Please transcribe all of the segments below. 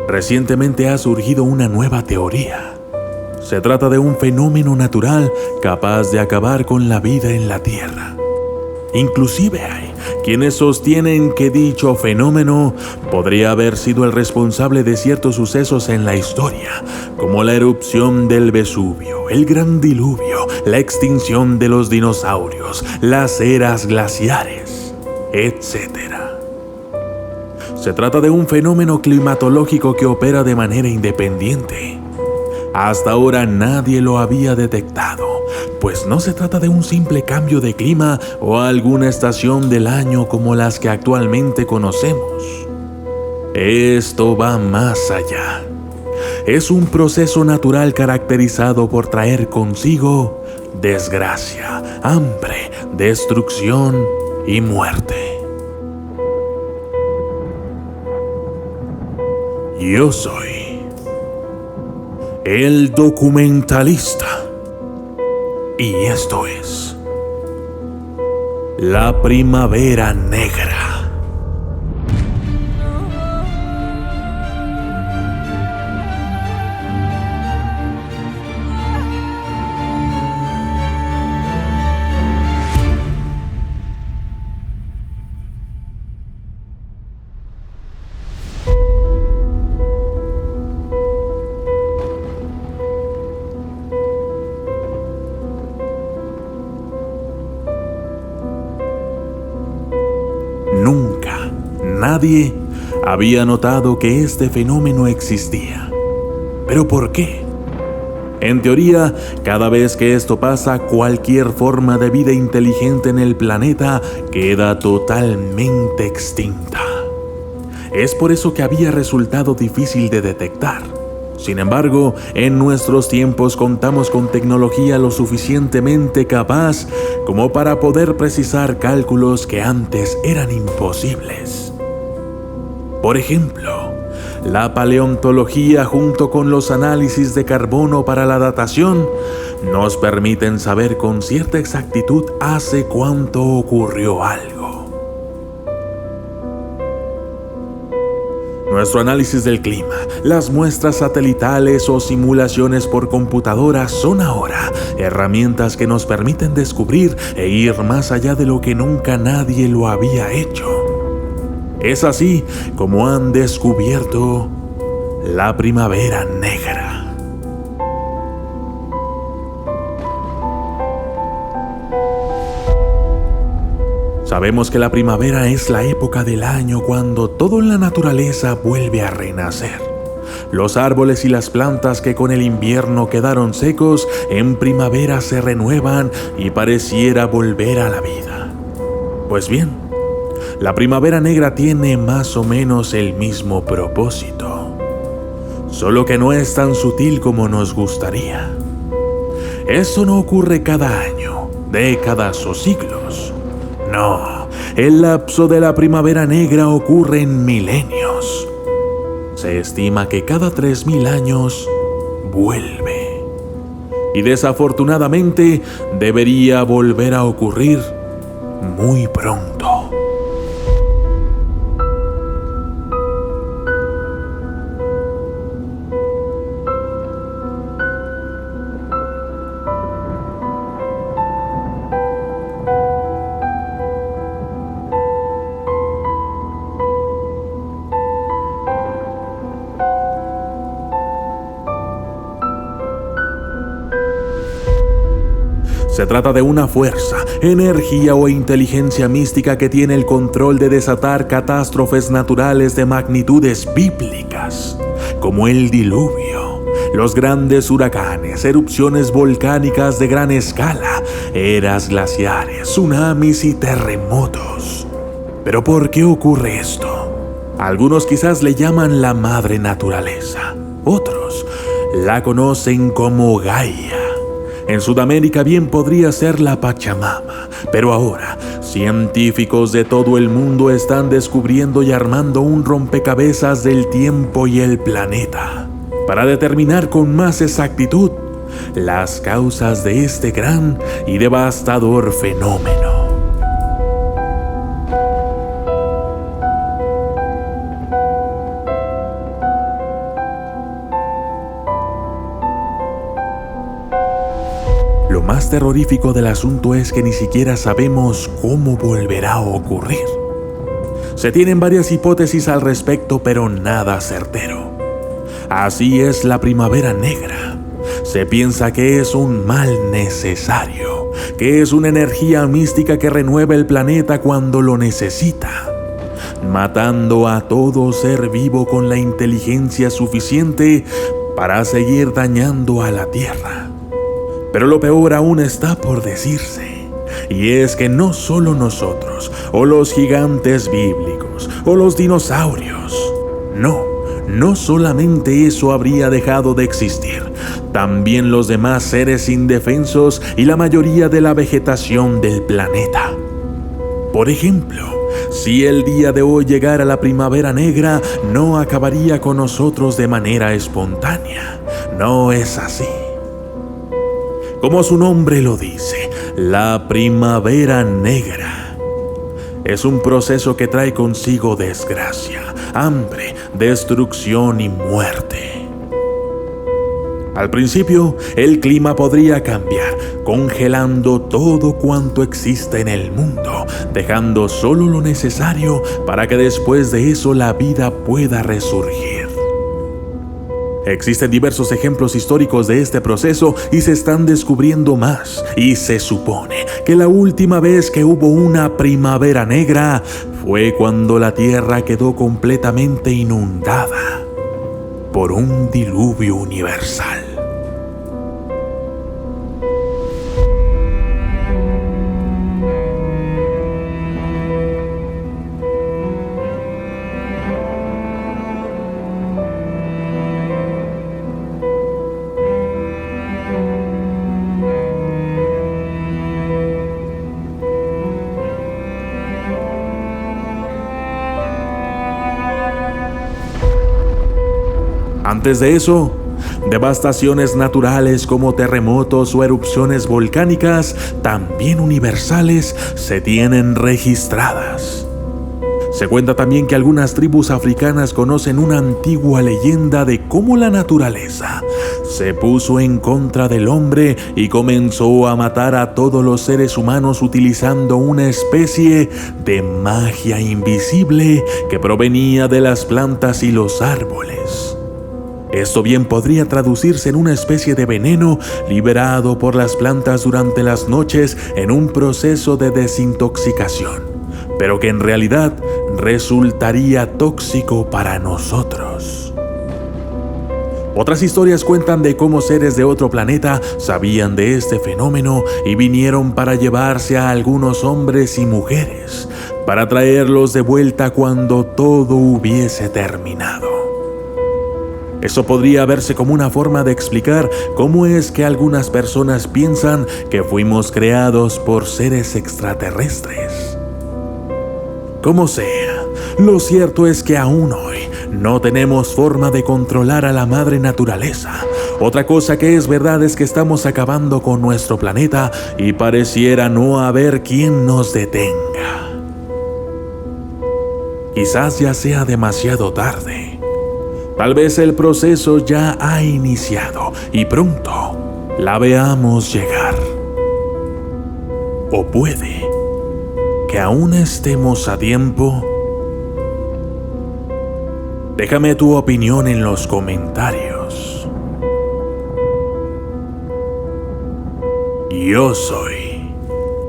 Recientemente ha surgido una nueva teoría. Se trata de un fenómeno natural capaz de acabar con la vida en la Tierra. Inclusive hay quienes sostienen que dicho fenómeno podría haber sido el responsable de ciertos sucesos en la historia, como la erupción del Vesubio, el Gran Diluvio, la extinción de los dinosaurios, las eras glaciares, etc. Se trata de un fenómeno climatológico que opera de manera independiente. Hasta ahora nadie lo había detectado, pues no se trata de un simple cambio de clima o alguna estación del año como las que actualmente conocemos. Esto va más allá. Es un proceso natural caracterizado por traer consigo desgracia, hambre, destrucción y muerte. Yo soy el documentalista. Y esto es La Primavera Negra. Nunca nadie había notado que este fenómeno existía. ¿Pero por qué? En teoría, cada vez que esto pasa, cualquier forma de vida inteligente en el planeta queda totalmente extinta. Es por eso que había resultado difícil de detectar. Sin embargo, en nuestros tiempos contamos con tecnología lo suficientemente capaz como para poder precisar cálculos que antes eran imposibles. Por ejemplo, la paleontología junto con los análisis de carbono para la datación nos permiten saber con cierta exactitud hace cuánto ocurrió algo. Nuestro análisis del clima, las muestras satelitales o simulaciones por computadora son ahora herramientas que nos permiten descubrir e ir más allá de lo que nunca nadie lo había hecho. Es así como han descubierto la Primavera Negra. Sabemos que la primavera es la época del año cuando todo en la naturaleza vuelve a renacer. Los árboles y las plantas que con el invierno quedaron secos, en primavera se renuevan y pareciera volver a la vida. Pues bien, la Primavera Negra tiene más o menos el mismo propósito, solo que no es tan sutil como nos gustaría. Eso no ocurre cada año, décadas o siglos. No, el lapso de la Primavera Negra ocurre en milenios. Se estima que cada 3000 años vuelve. Y desafortunadamente debería volver a ocurrir muy pronto. Se trata de una fuerza, energía o inteligencia mística que tiene el control de desatar catástrofes naturales de magnitudes bíblicas, como el diluvio, los grandes huracanes, erupciones volcánicas de gran escala, eras glaciares, tsunamis y terremotos. ¿Pero por qué ocurre esto? Algunos quizás le llaman la madre naturaleza, otros la conocen como Gaia. En Sudamérica bien podría ser la Pachamama, pero ahora científicos de todo el mundo están descubriendo y armando un rompecabezas del tiempo y el planeta, para determinar con más exactitud las causas de este gran y devastador fenómeno. más terrorífico del asunto es que ni siquiera sabemos cómo volverá a ocurrir. Se tienen varias hipótesis al respecto, pero nada certero. Así es la primavera negra. Se piensa que es un mal necesario, que es una energía mística que renueva el planeta cuando lo necesita, matando a todo ser vivo con la inteligencia suficiente para seguir dañando a la Tierra. Pero lo peor aún está por decirse, y es que no solo nosotros, o los gigantes bíblicos, o los dinosaurios, no solamente eso habría dejado de existir, también los demás seres indefensos y la mayoría de la vegetación del planeta. Por ejemplo, si el día de hoy llegara la primavera negra, no acabaría con nosotros de manera espontánea. No es así. Como su nombre lo dice, la primavera negra es un proceso que trae consigo desgracia, hambre, destrucción y muerte. Al principio, el clima podría cambiar, congelando todo cuanto existe en el mundo, dejando solo lo necesario para que después de eso la vida pueda resurgir. Existen diversos ejemplos históricos de este proceso y se están descubriendo más, y se supone que la última vez que hubo una primavera negra fue cuando la Tierra quedó completamente inundada por un diluvio universal. Antes de eso, devastaciones naturales como terremotos o erupciones volcánicas, también universales, se tienen registradas. Se cuenta también que algunas tribus africanas conocen una antigua leyenda de cómo la naturaleza se puso en contra del hombre y comenzó a matar a todos los seres humanos utilizando una especie de magia invisible que provenía de las plantas y los árboles. Esto bien podría traducirse en una especie de veneno liberado por las plantas durante las noches en un proceso de desintoxicación, pero que en realidad resultaría tóxico para nosotros. Otras historias cuentan de cómo seres de otro planeta sabían de este fenómeno y vinieron para llevarse a algunos hombres y mujeres, para traerlos de vuelta cuando todo hubiese terminado. Eso podría verse como una forma de explicar cómo es que algunas personas piensan que fuimos creados por seres extraterrestres. Como sea, lo cierto es que aún hoy no tenemos forma de controlar a la madre naturaleza. Otra cosa que es verdad es que estamos acabando con nuestro planeta y pareciera no haber quien nos detenga. Quizás ya sea demasiado tarde. Tal vez el proceso ya ha iniciado y pronto la veamos llegar. O puede que aún estemos a tiempo. Déjame tu opinión en los comentarios. Yo soy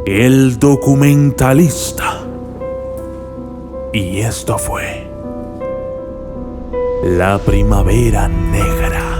el documentalista. Y esto fue La Primavera Negra.